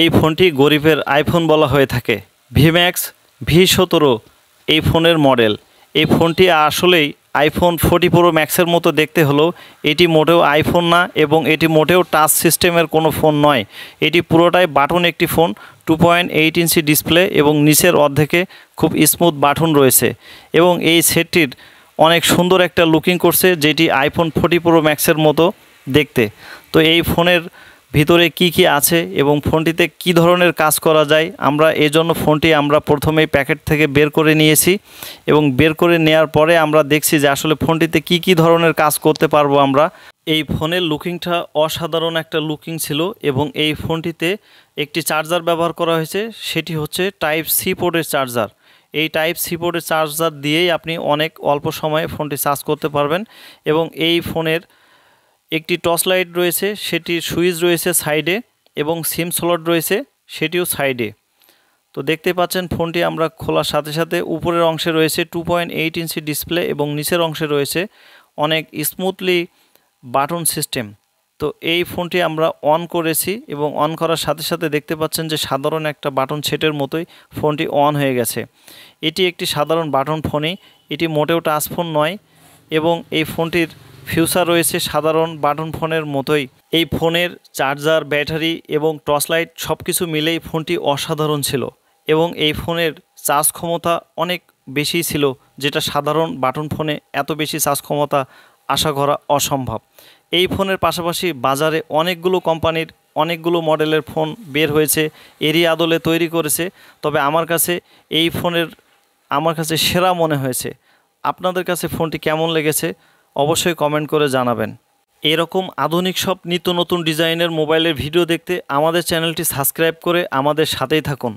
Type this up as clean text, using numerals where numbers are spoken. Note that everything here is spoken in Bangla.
এই ফোনটি গরিবের আইফোন বলা হয়ে থাকে। ভিম্যাক্স V17 এই ফোনের মডেল। এই ফোনটি আসলেই আইফোন 40 প্রো ম্যাক্সের মতো দেখতে হলেও এটি মোটেও আইফোন না এবং এটি মোটেও টাচ সিস্টেমের কোনো ফোন নয়। এটি পুরোটাই বাটন একটি ফোন। 2.8 ইঞ্চি ডিসপ্লে এবং নিচের অর্ধেকে খুব স্মুথ বাটন রয়েছে এবং এই সেটটির অনেক সুন্দর একটা লুকিং করছে, যেটি আইফোন 40 প্রো ম্যাক্সের মতো দেখতে। তো এই ফোনের ভিতরে কি আছে এবং ফোনটিতে কি ধরনের কাজ করা যায়, আমরা এজন্য ফোনটি আমরা প্রথমেই প্যাকেট থেকে বের করে নিয়েছি এবং বের করে নেওয়ার পরে আমরা দেখছি যে আসলে ফোনটিতে কি ধরনের কাজ করতে পারবো আমরা। এই ফোনের লুকিংটা অসাধারণ একটা লুকিং ছিল এবং এই ফোনটিতে একটি চার্জার ব্যবহার করা হয়েছে, সেটি হচ্ছে টাইপ সি পোর্টের চার্জার। এই টাইপ সি পোর্টের চার্জার দিয়েই আপনি অনেক অল্প সময়ে ফোনটি চার্জ করতে পারবেন এবং এই ফোনের একটি টর্চ লাইট রয়েছে, সেটির সুইচ রয়েছে সাইডে এবং সিম স্লট রয়েছে সেটিও সাইডে। তো দেখতে পাচ্ছেন ফোনটি আমরা খোলার সাথে সাথে উপরের অংশে রয়েছে 2.8 ইঞ্চি ডিসপ্লে এবং নিচের অংশে রয়েছে অনেক স্মুথলি বাটন সিস্টেম। তো এই ফোনটি আমরা অন করেছি এবং অন করার সাথে সাথে দেখতে পাচ্ছেন যে সাধারণ একটা বাটন সেটের মতোই ফোনটি অন হয়ে গেছে। এটি একটি সাধারণ বাটন ফোনই, এটি মোটেও টাচ ফোন নয় এবং এই ফোনটির ফিউচার রয়েছে সাধারণ বাটন ফোনের মতোই। এই ফোনের চার্জার, ব্যাটারি এবং টর্চ লাইট সব কিছু মিলেই ফোনটি অসাধারণ ছিল এবং এই ফোনের চার্জ ক্ষমতা অনেক বেশি ছিল, যেটা সাধারণ বাটন ফোনে এত বেশি চার্জ ক্ষমতা আশা করা অসম্ভব। এই ফোনের পাশাপাশি বাজারে অনেকগুলো কোম্পানির অনেকগুলো মডেলের ফোন বের হয়েছে, এরই আদলে তৈরি করেছে, তবে আমার কাছে এই ফোনের সেরা মনে হয়েছে। আপনাদের কাছে ফোনটি কেমন লেগেছে অবশ্যই কমেন্ট করে জানাবেন। এরকম আধুনিক সব নিত্য নতুন ডিজাইনের মোবাইলের ভিডিও দেখতে আমাদের চ্যানেলটি সাবস্ক্রাইব করে আমাদের সাথেই থাকুন।